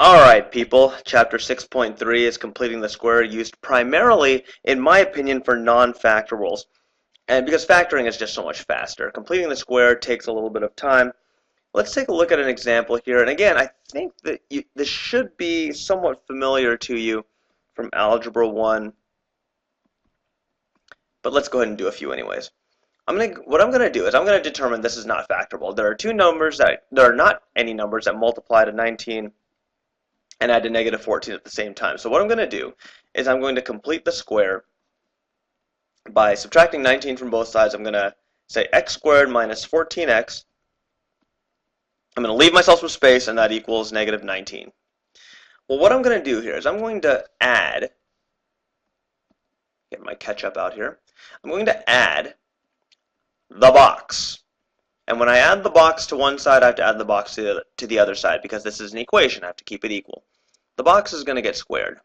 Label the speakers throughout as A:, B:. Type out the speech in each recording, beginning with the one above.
A: Alright people, chapter 6.3 is completing the square, used primarily, in my opinion, for non-factorables. And because factoring is just so much faster. Completing the square takes a little bit of time. Let's take a look at an example here. And again, I think that this should be somewhat familiar to you from Algebra 1. But let's go ahead and do a few anyways. What I'm going to do is I'm going to determine this is not factorable. There are two numbers there are not any numbers that multiply to 19 and add to negative 14 at the same time. So what I'm going to do is I'm going to complete the square by subtracting 19 from both sides. I'm going to say x squared minus 14x. I'm going to leave myself some space, and that equals negative 19. Well, what I'm going to do here is I'm going to add, get my ketchup out here, I'm going to add the box. And when I add the box to one side, I have to add the box to the other side because this is an equation. I have to keep it equal. The box is going to get squared.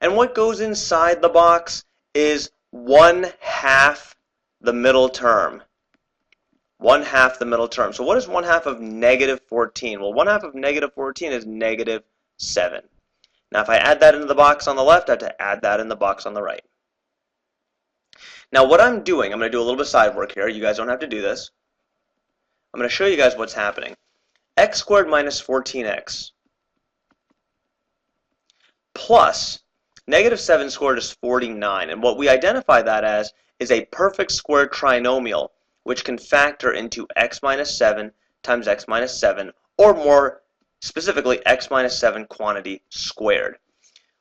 A: And what goes inside the box is 1/2 the middle term. 1/2 the middle term. So what is 1/2 of negative 14? Well, 1/2 of negative 14 is negative 7. Now, if I add that into the box on the left, I have to add that in the box on the right. Now, what I'm doing, I'm going to do a little bit of side work here. You guys don't have to do this. I'm going to show you guys what's happening. X squared minus 14x plus negative 7 squared is 49. And what we identify that as is a perfect square trinomial, which can factor into x minus 7 times x minus 7, or more specifically, x minus 7 quantity squared.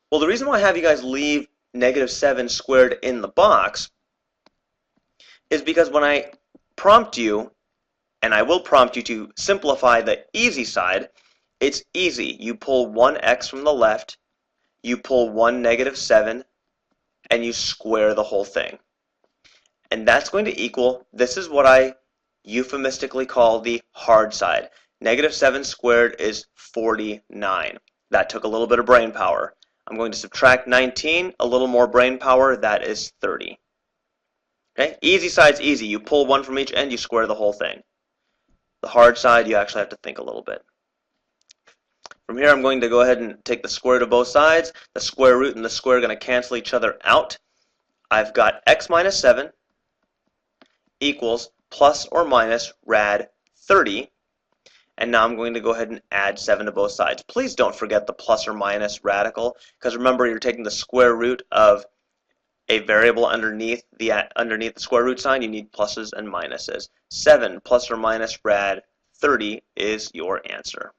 A: Well, the reason why I have you guys leave negative 7 squared in the box is because when I prompt you, and I will prompt you to simplify the easy side, it's easy. You pull one x from the left, you pull one negative 7, and you square the whole thing. And that's going to equal, this is what I euphemistically call the hard side. Negative 7 squared is 49. That took a little bit of brain power. I'm going to subtract 19, a little more brain power, that is 30. Okay? Easy side's easy. You pull one from each end, you square the whole thing. The hard side, you actually have to think a little bit. From here, I'm going to go ahead and take the square root of both sides. The square root and the square are going to cancel each other out. I've got x minus 7 equals plus or minus rad 30. And now I'm going to go ahead and add 7 to both sides. Please don't forget the plus or minus radical, because remember, you're taking the square root of a variable underneath the square root sign. You need pluses and minuses. 7 plus or minus rad 30 is your answer.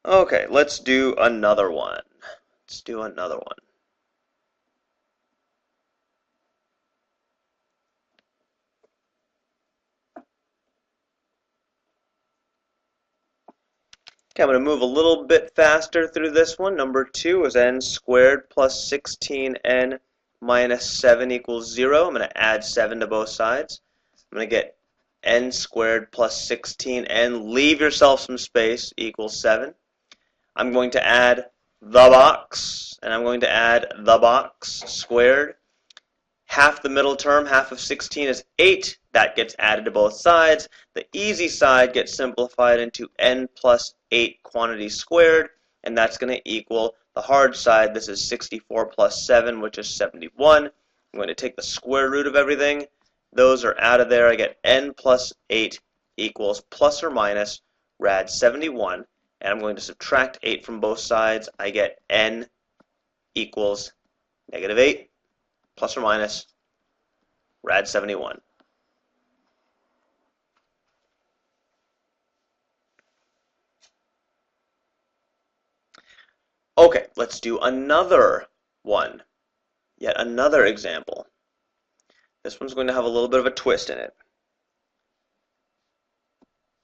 A: Okay, let's do another one. Let's do another one. Okay, I'm going to move a little bit faster through this one. Number 2 is n squared plus 16n minus 7 equals 0. I'm going to add 7 to both sides. I'm going to get n squared plus 16n, leave yourself some space, equals 7. I'm going to add the box, and I'm going to add the box squared. Half the middle term, half of 16 is 8. That gets added to both sides. The easy side gets simplified into n plus 8 quantity squared, and that's going to equal the hard side. This is 64 plus 7, which is 71. I'm going to take the square root of everything. Those are out of there. I get n plus 8 equals plus or minus rad 71. And I'm going to subtract 8 from both sides. I get n equals negative 8 plus or minus rad 71. Okay, let's do another one. Yet another example. This one's going to have a little bit of a twist in it.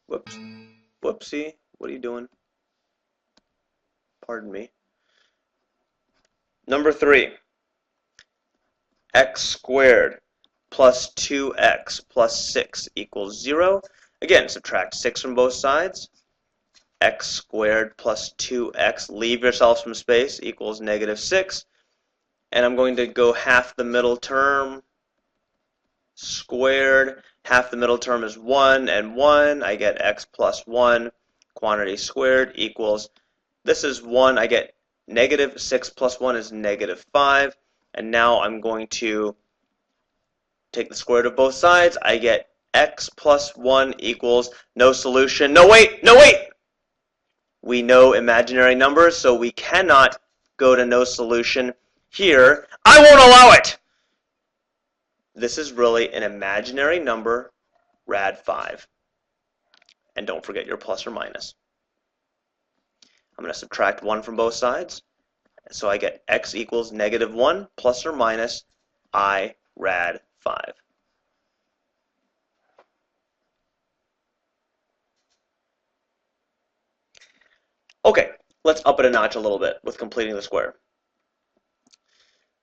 A: Whoops. Whoopsie. What are you doing? Pardon me. Number 3. X squared plus 2x plus 6 equals 0. Again, subtract 6 from both sides. X squared plus 2x, leave yourself some space, equals negative 6. And I'm going to go half the middle term squared. Half the middle term is 1 and 1. I get x plus 1 quantity squared equals, this is 1. I get negative 6 plus 1 is negative 5. And now I'm going to take the square root of both sides. I get x plus 1 equals no solution. No, wait! No, wait! We know imaginary numbers, so we cannot go to no solution here. I won't allow it! This is really an imaginary number, rad 5. And don't forget your plus or minus. I'm going to subtract 1 from both sides. So I get x equals negative 1 plus or minus I rad 5. Okay, let's up it a notch a little bit with completing the square.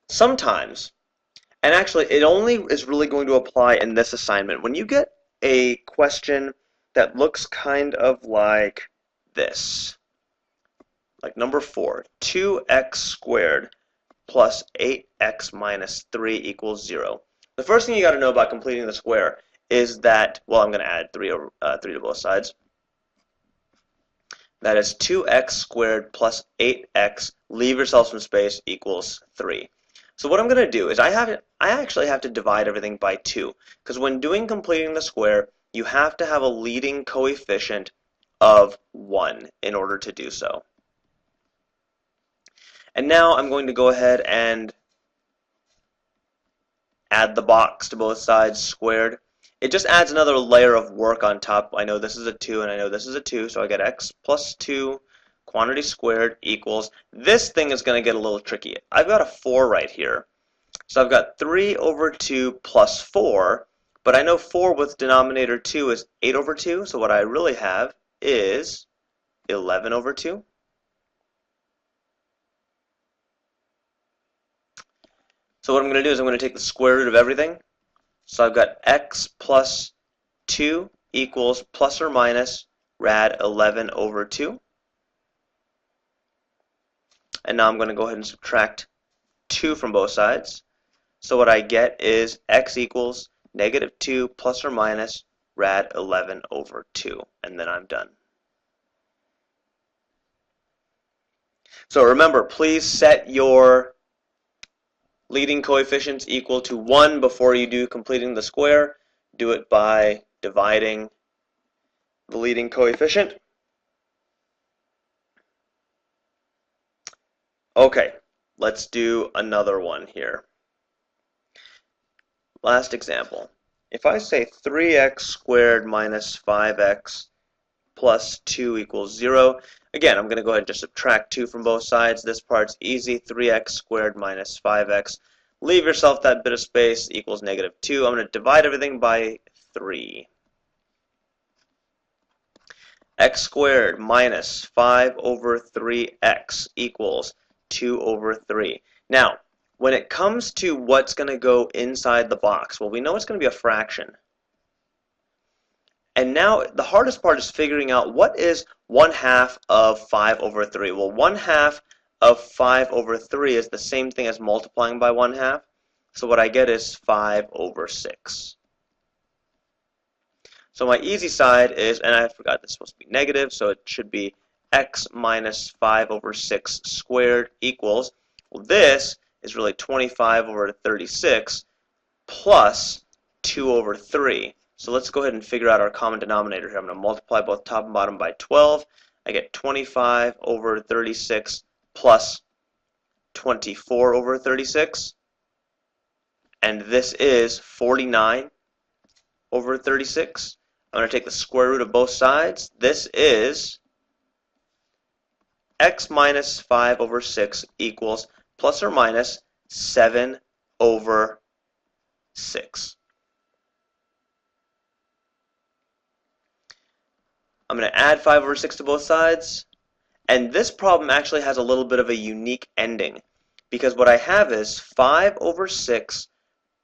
A: Sometimes, and actually it only is really going to apply in this assignment, when you get a question that looks kind of like this, like number 4, 2x squared plus 8x minus 3 equals 0. The first thing you got to know about completing the square is that, well, I'm going to add 3 to both sides. That is 2x squared plus 8x, leave yourself some space, equals 3. So what I'm going to do is I actually have to divide everything by 2, because when doing completing the square, you have to have a leading coefficient of 1 in order to do so. And now I'm going to go ahead and add the box to both sides squared. It just adds another layer of work on top. I know this is a 2 and I know this is a 2, so I get x plus 2 quantity squared equals, this thing is going to get a little tricky. I've got a 4 right here. So I've got 3 over 2 plus 4, but I know 4 with denominator 2 is 8 over 2, so what I really have is 11 over 2. So what I'm going to do is I'm going to take the square root of everything. So I've got x plus 2 equals plus or minus rad 11 over 2. And now I'm going to go ahead and subtract 2 from both sides. So what I get is x equals negative 2 plus or minus rad 11 over 2. And then I'm done. So remember, please set your leading coefficients equal to 1 before you do completing the square. Do it by dividing the leading coefficient. Okay, let's do another one here. Last example. If I say 3x squared minus 5x plus 2 equals 0, again, I'm going to go ahead and just subtract 2 from both sides. This part's easy. 3x squared minus 5x. Leave yourself that bit of space, equals negative 2. I'm going to divide everything by 3. X squared minus 5 over 3x equals 2 over 3. Now, when it comes to what's going to go inside the box, well, we know it's going to be a fraction. And now the hardest part is figuring out what is 1/2 of 5 over 3. Well, 1/2 of 5 over 3 is the same thing as multiplying by 1/2. So what I get is 5 over 6. So my easy side is, and I forgot this is supposed to be negative, so it should be x minus 5 over 6 squared equals, well, this is really 25 over 36 plus 2 over 3. So let's go ahead and figure out our common denominator here. I'm going to multiply both top and bottom by 12. I get 25 over 36 plus 24 over 36. And this is 49 over 36. I'm going to take the square root of both sides. This is x minus 5 over 6 equals plus or minus 7 over 6. I'm going to add 5 over 6 to both sides. And this problem actually has a little bit of a unique ending, because what I have is 5 over 6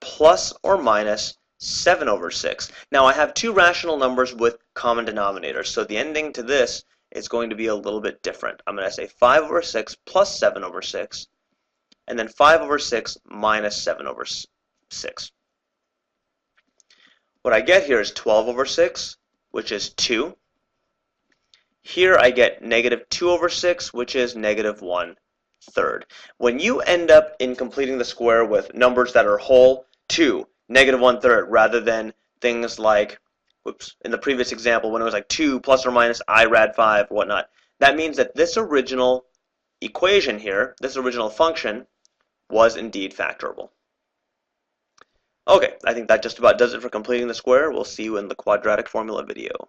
A: plus or minus 7 over 6. Now I have two rational numbers with common denominators, so the ending to this is going to be a little bit different. I'm going to say 5 over 6 plus 7 over 6, and then 5 over 6 minus 7 over 6. What I get here is 12 over 6, which is 2. Here I get negative 2 over 6, which is negative 1/3. When you end up in completing the square with numbers that are whole, 2, negative 1/3, rather than things like, whoops, in the previous example when it was like 2 plus or minus I rad 5 or whatnot, that means that this original equation here, this original function, was indeed factorable. Okay, I think that just about does it for completing the square. We'll see you in the quadratic formula video.